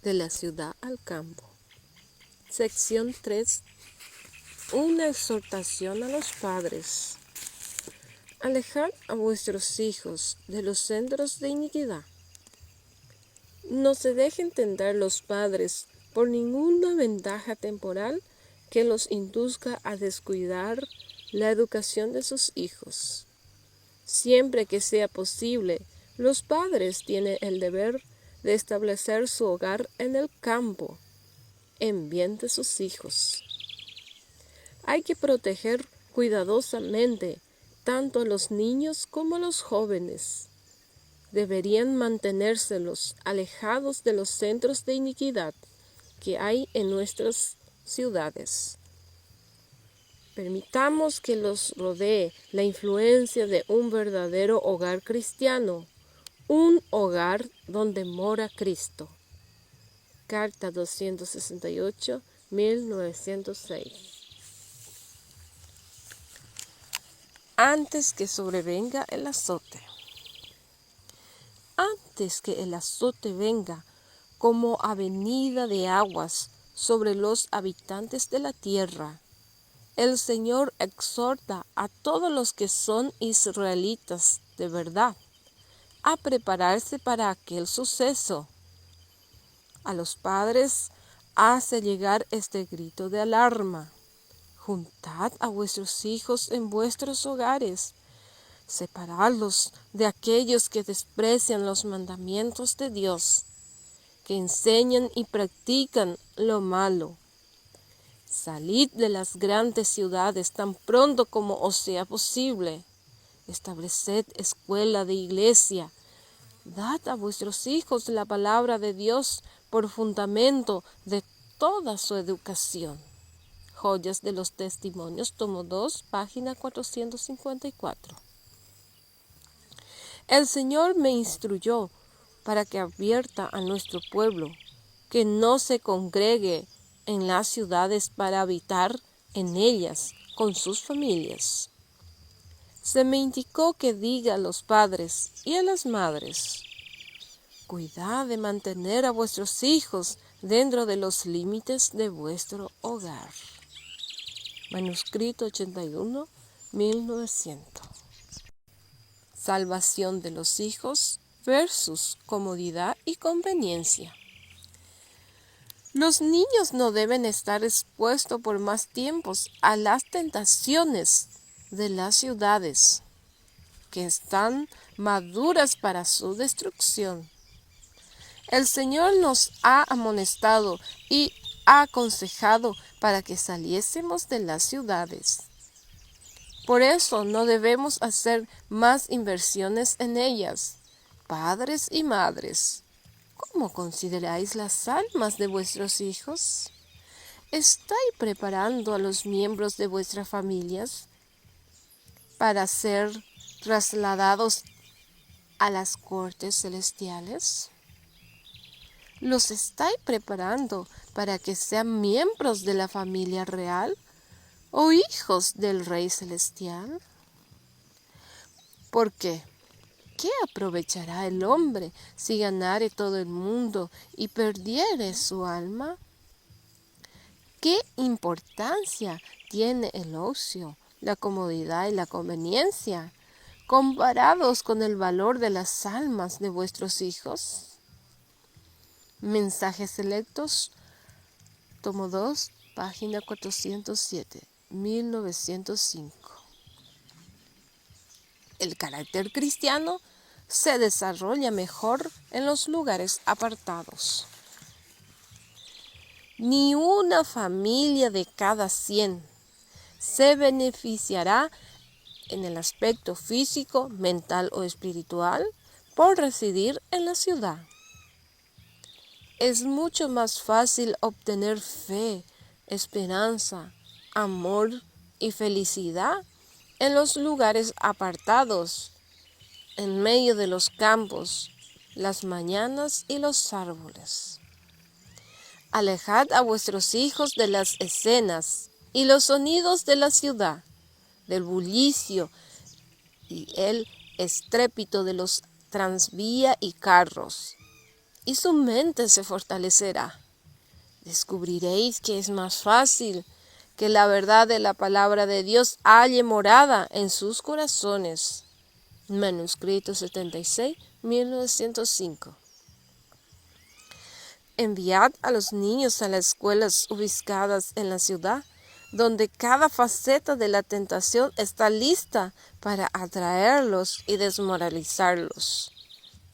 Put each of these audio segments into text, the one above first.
De la ciudad al campo. Sección 3. Una exhortación a los padres. Alejad a vuestros hijos de los centros de iniquidad. No se dejen tentar los padres por ninguna ventaja temporal que los induzca a descuidar la educación de sus hijos. Siempre que sea posible, los padres tienen el deber de establecer su hogar en el campo, en bien de sus hijos. Hay que proteger cuidadosamente tanto a los niños como a los jóvenes. Deberían mantenérselos alejados de los centros de iniquidad que hay en nuestras ciudades. Permitamos que los rodee la influencia de un verdadero hogar cristiano, un hogar donde mora Cristo. Carta 268, 1906. Antes que sobrevenga el azote. Antes que el azote venga como avenida de aguas sobre los habitantes de la tierra, el Señor exhorta a todos los que son israelitas de verdad a prepararse para aquel suceso. A los padres hace llegar este grito de alarma: juntad a vuestros hijos en vuestros hogares, separadlos de aquellos que desprecian los mandamientos de Dios, que enseñan y practican lo malo. Salid de las grandes ciudades tan pronto como os sea posible. Estableced escuela de iglesia. Dad a vuestros hijos la palabra de Dios por fundamento de toda su educación. Joyas de los Testimonios, tomo 2, página 454. El Señor me instruyó para que advierta a nuestro pueblo que no se congregue en las ciudades para habitar en ellas con sus familias. Se me indicó que diga a los padres y a las madres: cuidad de mantener a vuestros hijos dentro de los límites de vuestro hogar. Manuscrito 81, 1900. Salvación de los hijos versus comodidad y conveniencia. Los niños no deben estar expuestos por más tiempos a las tentaciones de las ciudades, que están maduras para su destrucción. El Señor nos ha amonestado y aconsejado para que saliésemos de las ciudades. Por eso no debemos hacer más inversiones en ellas. Padres y madres, ¿cómo consideráis las almas de vuestros hijos? ¿Estáis preparando a los miembros de vuestras familias para ser trasladados a las cortes celestiales? ¿Los estáis preparando para que sean miembros de la familia real o hijos del Rey Celestial? ¿Por qué? ¿Qué aprovechará el hombre si ganare todo el mundo y perdiere su alma? ¿Qué importancia tiene el ocio, la comodidad y la conveniencia comparados con el valor de las almas de vuestros hijos? Mensajes selectos, tomo 2, página 407, 1905. El carácter cristiano se desarrolla mejor en los lugares apartados. Ni una familia de cada 100 se beneficiará en el aspecto físico, mental o espiritual por residir en la ciudad. Es mucho más fácil obtener fe, esperanza, amor y felicidad en los lugares apartados, en medio de los campos, las mañanas y los árboles. Alejad a vuestros hijos de las escenas y los sonidos de la ciudad, del bullicio y el estrépito de los tranvía y carros. y su mente se fortalecerá. Descubriréis que es más fácil que la verdad de la palabra de Dios halle morada en sus corazones. Manuscrito 76, 1905. Enviad a los niños a las escuelas ubicadas en la ciudad, donde cada faceta de la tentación está lista para atraerlos y desmoralizarlos.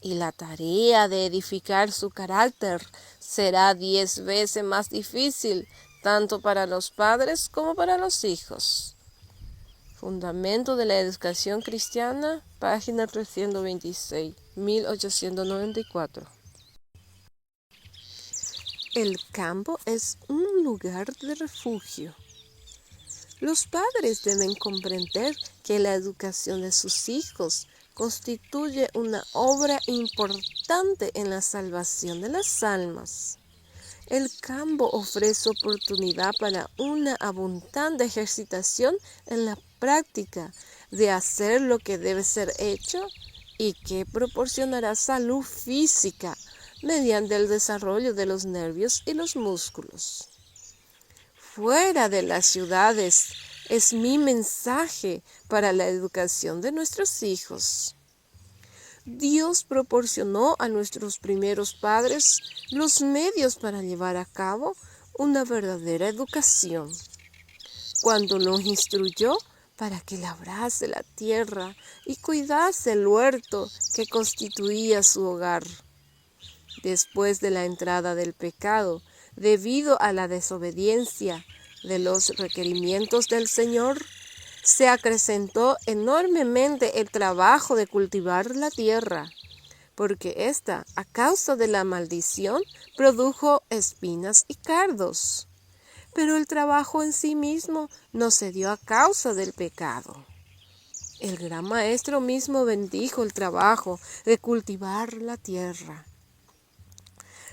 Y la tarea de edificar su carácter será 10 veces más difícil, tanto para los padres como para los hijos. Fundamento de la educación cristiana, página 326, 1894. El campo es un lugar de refugio. Los padres deben comprender que la educación de sus hijos constituye una obra importante en la salvación de las almas. El campo ofrece oportunidad para una abundante ejercitación en la práctica de hacer lo que debe ser hecho y que proporcionará salud física mediante el desarrollo de los nervios y los músculos. Fuera de las ciudades es mi mensaje para la educación de nuestros hijos. Dios proporcionó a nuestros primeros padres los medios para llevar a cabo una verdadera educación, cuando los instruyó para que labrase la tierra y cuidase el huerto que constituía su hogar. Después de la entrada del pecado, debido a la desobediencia de los requerimientos del Señor, se acrecentó enormemente el trabajo de cultivar la tierra, porque ésta, a causa de la maldición, produjo espinas y cardos. Pero el trabajo en sí mismo no se dio a causa del pecado. El gran maestro mismo bendijo el trabajo de cultivar la tierra.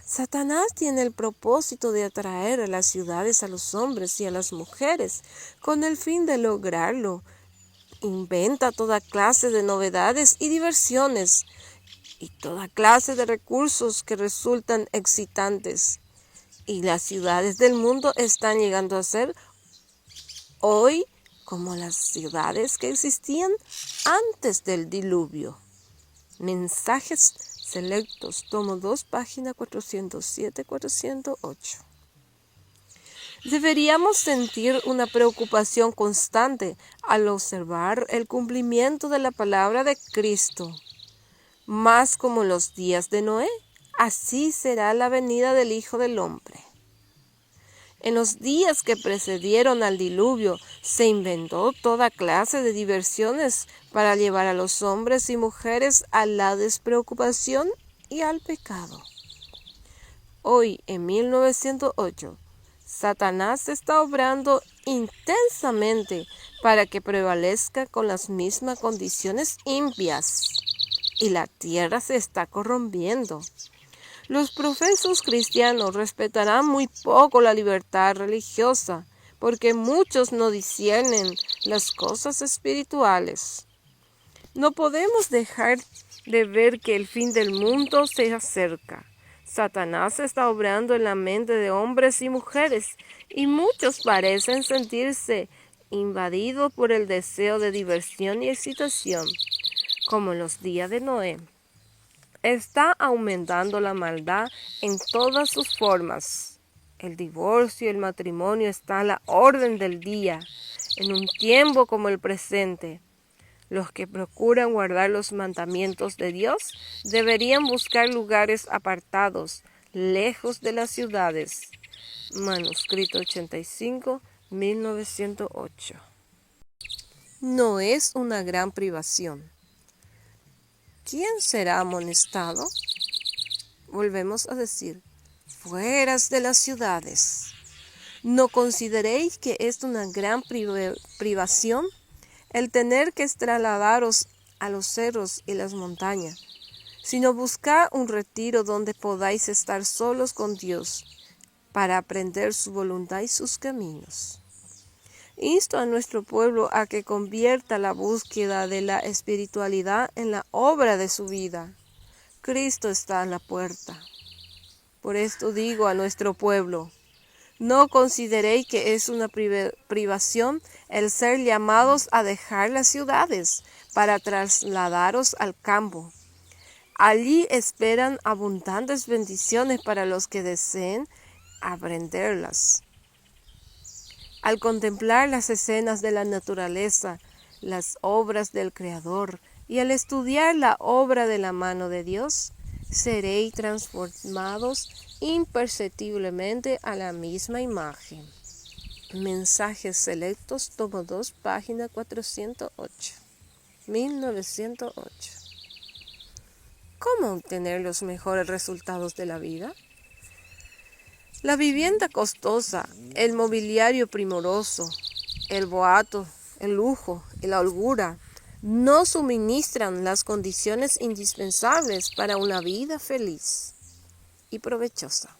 Satanás tiene el propósito de atraer a las ciudades a los hombres y a las mujeres. Con el fin de lograrlo, inventa toda clase de novedades y diversiones y toda clase de recursos que resultan excitantes. Y las ciudades del mundo están llegando a ser hoy como las ciudades que existían antes del diluvio. Mensajes selectos, tomo 2, página 407-408. Deberíamos sentir una preocupación constante al observar el cumplimiento de la palabra de Cristo. Más como los días de Noé, así será la venida del Hijo del Hombre. En los días que precedieron al diluvio, se inventó toda clase de diversiones para llevar a los hombres y mujeres a la despreocupación y al pecado. Hoy, en 1908, Satanás está obrando intensamente para que prevalezca con las mismas condiciones impias, y la tierra se está corrompiendo. Los profesos cristianos respetarán muy poco la libertad religiosa, porque muchos no disciernen las cosas espirituales. No podemos dejar de ver que el fin del mundo se acerca. Satanás está obrando en la mente de hombres y mujeres, y muchos parecen sentirse invadidos por el deseo de diversión y excitación, como en los días de Noé. Está aumentando la maldad en todas sus formas. El divorcio y el matrimonio están a la orden del día, en un tiempo como el presente. Los que procuran guardar los mandamientos de Dios deberían buscar lugares apartados, lejos de las ciudades. Manuscrito 85, 1908. No es una gran privación. ¿Quién será amonestado? Volvemos a decir, fueras de las ciudades. ¿No consideréis que es una gran privación el tener que trasladaros a los cerros y las montañas, sino buscar un retiro donde podáis estar solos con Dios para aprender su voluntad y sus caminos? Insto a nuestro pueblo a que convierta la búsqueda de la espiritualidad en la obra de su vida. Cristo está a la puerta. Por esto digo a nuestro pueblo, no consideréis que es una privación el ser llamados a dejar las ciudades para trasladaros al campo. Allí esperan abundantes bendiciones para los que deseen aprenderlas. Al contemplar las escenas de la naturaleza, las obras del Creador, y al estudiar la obra de la mano de Dios, seréis transformados imperceptiblemente a la misma imagen. Mensajes selectos, tomo 2, página 408, 1908. ¿Cómo obtener los mejores resultados de la vida? La vivienda costosa, el mobiliario primoroso, el boato, el lujo y la holgura no suministran las condiciones indispensables para una vida feliz y provechosa.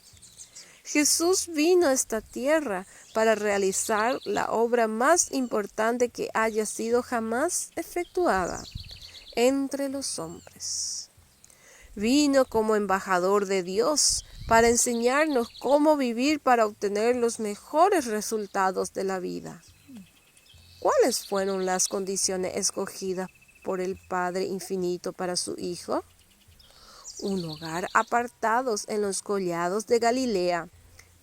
Jesús vino a esta tierra para realizar la obra más importante que haya sido jamás efectuada entre los hombres. Vino como embajador de Dios para enseñarnos cómo vivir para obtener los mejores resultados de la vida. ¿Cuáles fueron las condiciones escogidas por el Padre Infinito para su Hijo? Un hogar apartados en los collados de Galilea,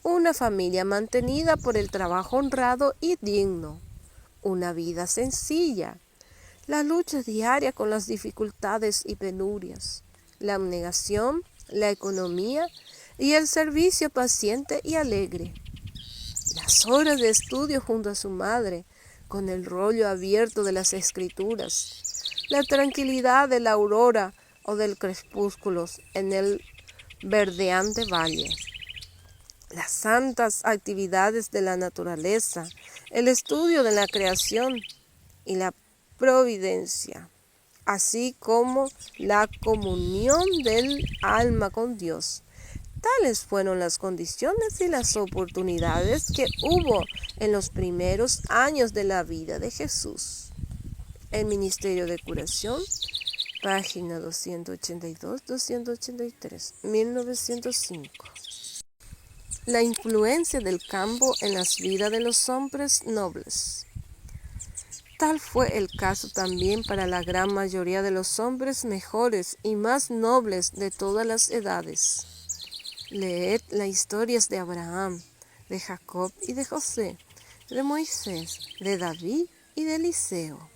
una familia mantenida por el trabajo honrado y digno, una vida sencilla, la lucha diaria con las dificultades y penurias, la abnegación, la economía y el servicio paciente y alegre, las horas de estudio junto a su madre, con el rollo abierto de las Escrituras, la tranquilidad de la aurora o del crepúsculo en el verdeante valle, las santas actividades de la naturaleza, el estudio de la creación y la providencia, así como la comunión del alma con Dios. Tales fueron las condiciones y las oportunidades que hubo en los primeros años de la vida de Jesús. El Ministerio de Curación, página 282-283, 1905. La influencia del campo en las vidas de los hombres nobles. Tal fue el caso también para la gran mayoría de los hombres mejores y más nobles de todas las edades. Leed las historias de Abraham, de Jacob y de José, de Moisés, de David y de Eliseo.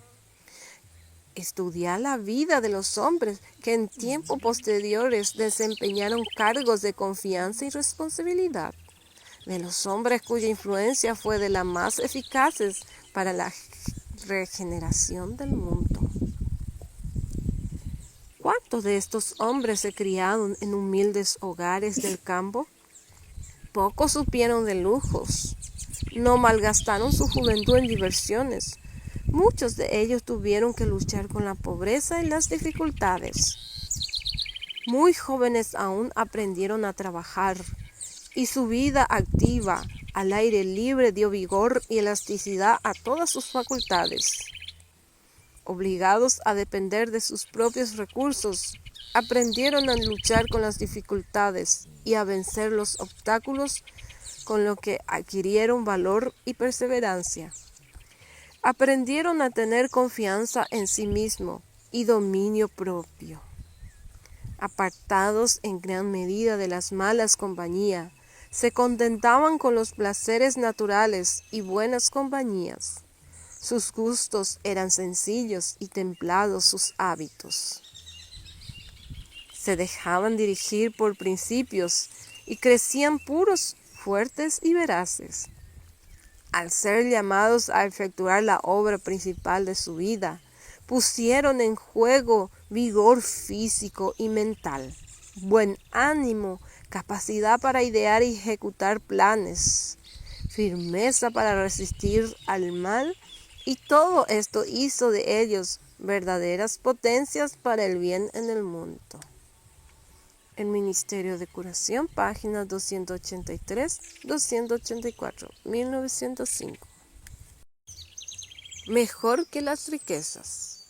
Estudiad la vida de los hombres que en tiempos posteriores desempeñaron cargos de confianza y responsabilidad, de los hombres cuya influencia fue de las más eficaces para la regeneración del mundo. ¿Cuántos de estos hombres se criaron en humildes hogares del campo? Pocos supieron de lujos, no malgastaron su juventud en diversiones. Muchos de ellos tuvieron que luchar con la pobreza y las dificultades. Muy jóvenes aún aprendieron a trabajar, y su vida activa al aire libre dio vigor y elasticidad a todas sus facultades. Obligados a depender de sus propios recursos, aprendieron a luchar con las dificultades y a vencer los obstáculos, con lo que adquirieron valor y perseverancia. Aprendieron a tener confianza en sí mismo y dominio propio. Apartados en gran medida de las malas compañías, se contentaban con los placeres naturales y buenas compañías. Sus gustos eran sencillos y templados sus hábitos. Se dejaban dirigir por principios y crecían puros, fuertes y veraces. Al ser llamados a efectuar la obra principal de su vida, pusieron en juego vigor físico y mental, buen ánimo, capacidad para idear y ejecutar planes, firmeza para resistir al mal, y todo esto hizo de ellos verdaderas potencias para el bien en el mundo. El Ministerio de Curación, páginas 283-284, 1905. Mejor que las riquezas.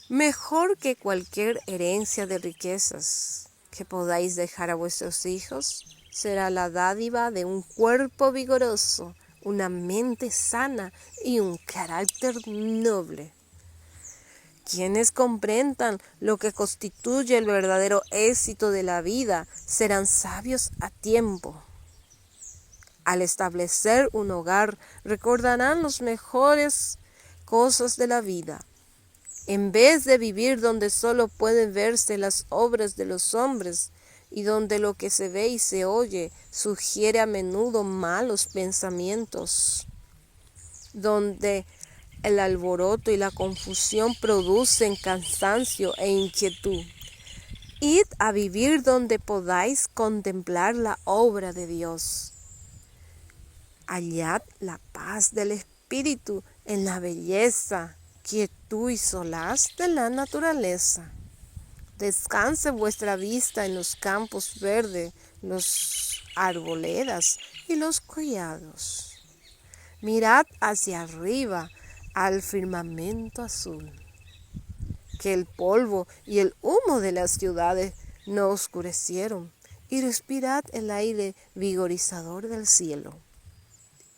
Mejor que cualquier herencia de riquezas que podáis dejar a vuestros hijos será la dádiva de un cuerpo vigoroso, una mente sana y un carácter noble. Quienes comprendan lo que constituye el verdadero éxito de la vida serán sabios a tiempo. Al establecer un hogar, recordarán las mejores cosas de la vida. En vez de vivir donde solo pueden verse las obras de los hombres y donde lo que se ve y se oye sugiere a menudo malos pensamientos, donde el alboroto y la confusión producen cansancio e inquietud. Id a vivir donde podáis contemplar la obra de Dios. Hallad la paz del espíritu en la belleza, quietud y solaz de la naturaleza. Descanse vuestra vista en los campos verdes, los arboledas y los collados. Mirad hacia arriba al firmamento azul. Que el polvo y el humo de las ciudades no oscurecieron, y respirad el aire vigorizador del cielo.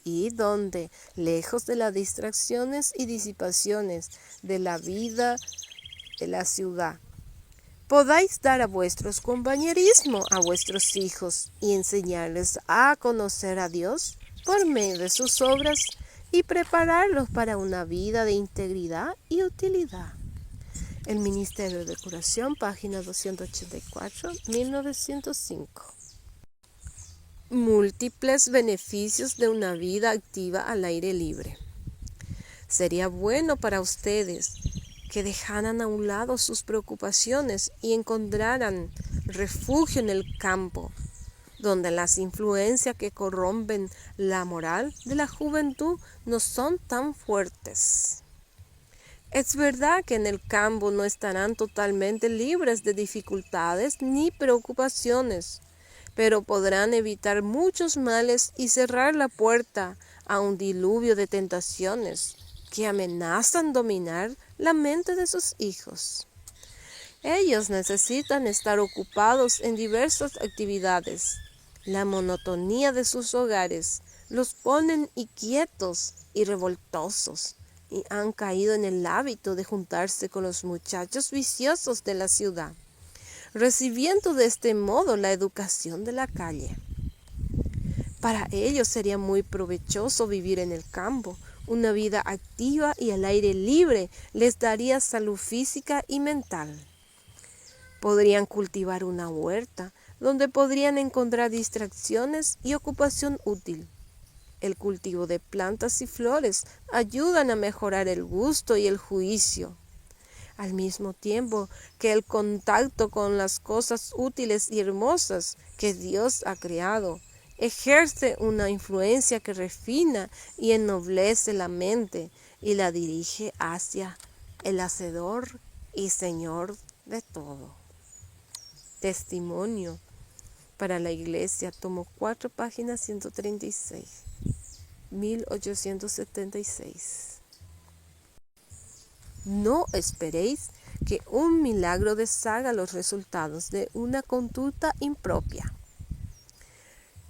Y donde, lejos de las distracciones y disipaciones de la vida de la ciudad, podáis dar a vuestros compañerismo a vuestros hijos y enseñarles a conocer a Dios por medio de sus obras y prepararlos para una vida de integridad y utilidad. El Ministerio de Curación, página 284, 1905. Múltiples beneficios de una vida activa al aire libre. Sería bueno para ustedes que dejaran a un lado sus preocupaciones y encontraran refugio en el campo, donde las influencias que corrompen la moral de la juventud no son tan fuertes. Es verdad que en el campo no estarán totalmente libres de dificultades ni preocupaciones, pero podrán evitar muchos males y cerrar la puerta a un diluvio de tentaciones que amenazan dominar la mente de sus hijos. Ellos necesitan estar ocupados en diversas actividades. La monotonía de sus hogares los ponen inquietos y revoltosos, y han caído en el hábito de juntarse con los muchachos viciosos de la ciudad, recibiendo de este modo la educación de la calle. Para ellos sería muy provechoso vivir en el campo. Una vida activa y al aire libre les daría salud física y mental. Podrían cultivar una huerta donde podrían encontrar distracciones y ocupación útil. El cultivo de plantas y flores ayudan a mejorar el gusto y el juicio, al mismo tiempo que el contacto con las cosas útiles y hermosas que Dios ha creado ejerce una influencia que refina y ennoblece la mente y la dirige hacia el Hacedor y Señor de todo. Testimonio para la Iglesia, tomo 4, página 136, 1876. No esperéis que un milagro deshaga los resultados de una conducta impropia.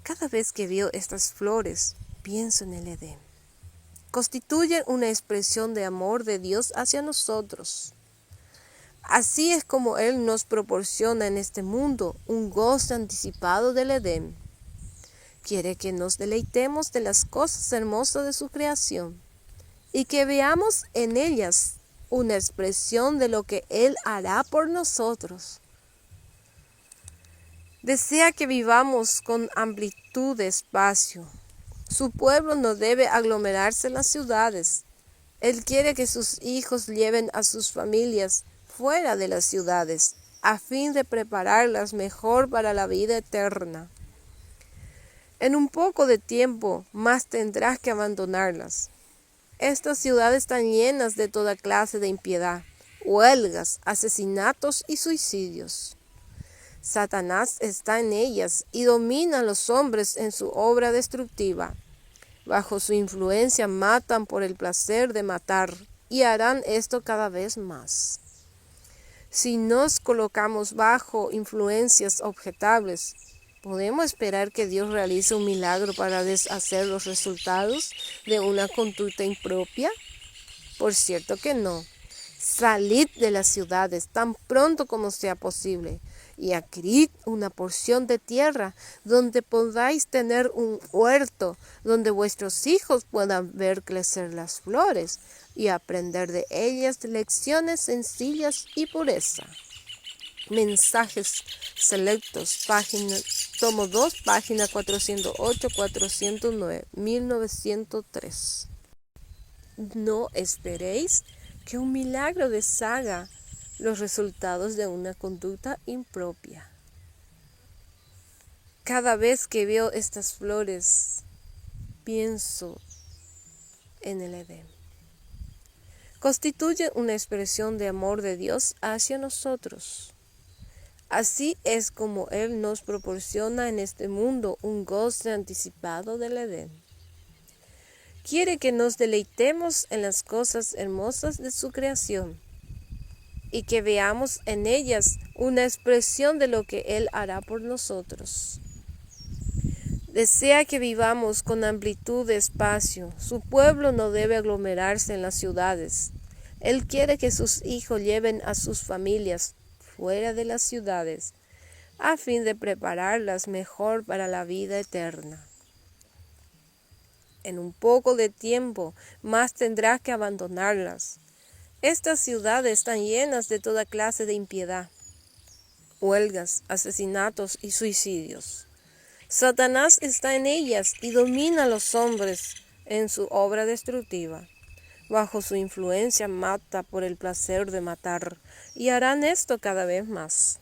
Cada vez que veo estas flores, pienso en el Edén. Constituyen una expresión de amor de Dios hacia nosotros. Así es como Él nos proporciona en este mundo un gozo anticipado del Edén. Quiere que nos deleitemos de las cosas hermosas de su creación y que veamos en ellas una expresión de lo que Él hará por nosotros. Desea que vivamos con amplitud de espacio. Su pueblo no debe aglomerarse en las ciudades. Él quiere que sus hijos lleven a sus familias fuera de las ciudades, a fin de prepararlas mejor para la vida eterna. En un poco de tiempo más tendrás que abandonarlas. Estas ciudades están llenas de toda clase de impiedad, huelgas, asesinatos y suicidios. Satanás está en ellas y domina a los hombres en su obra destructiva. Bajo su influencia matan por el placer de matar y harán esto cada vez más. Si nos colocamos bajo influencias objetables, ¿podemos esperar que Dios realice un milagro para deshacer los resultados de una conducta impropia? Por cierto que no. Salid de las ciudades tan pronto como sea posible y adquirid una porción de tierra donde podáis tener un huerto, donde vuestros hijos puedan ver crecer las flores y aprender de ellas lecciones sencillas y pureza. Mensajes selectos, tomo 2, página 408-409, 1903. No esperéis que un milagro deshaga los resultados de una conducta impropia. Cada vez que veo estas flores, pienso en el Edén. Constituye una expresión de amor de Dios hacia nosotros. Así es como Él nos proporciona en este mundo un goce anticipado del Edén. Quiere que nos deleitemos en las cosas hermosas de su creación y que veamos en ellas una expresión de lo que Él hará por nosotros. Desea que vivamos con amplitud de espacio. Su pueblo no debe aglomerarse en las ciudades. Él quiere que sus hijos lleven a sus familias fuera de las ciudades, a fin de prepararlas mejor para la vida eterna. En un poco de tiempo más tendrás que abandonarlas. Estas ciudades están llenas de toda clase de impiedad, huelgas, asesinatos y suicidios. Satanás está en ellas y domina a los hombres en su obra destructiva. Bajo su influencia mata por el placer de matar, y harán esto cada vez más.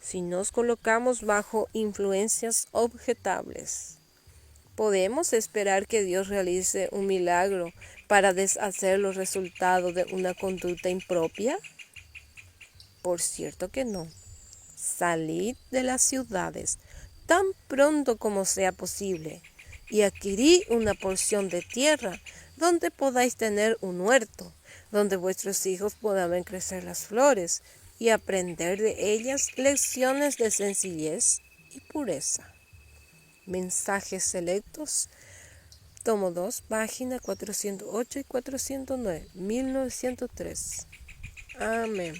Si nos colocamos bajo influencias objetables, ¿podemos esperar que Dios realice un milagro para deshacer los resultados de una conducta impropia? Por cierto que no. Salid de las ciudades tan pronto como sea posible y adquirí una porción de tierra donde podáis tener un huerto, donde vuestros hijos puedan ver crecer las flores y aprender de ellas lecciones de sencillez y pureza. Mensajes selectos, tomo 2, página 408 y 409, 1903. Amén.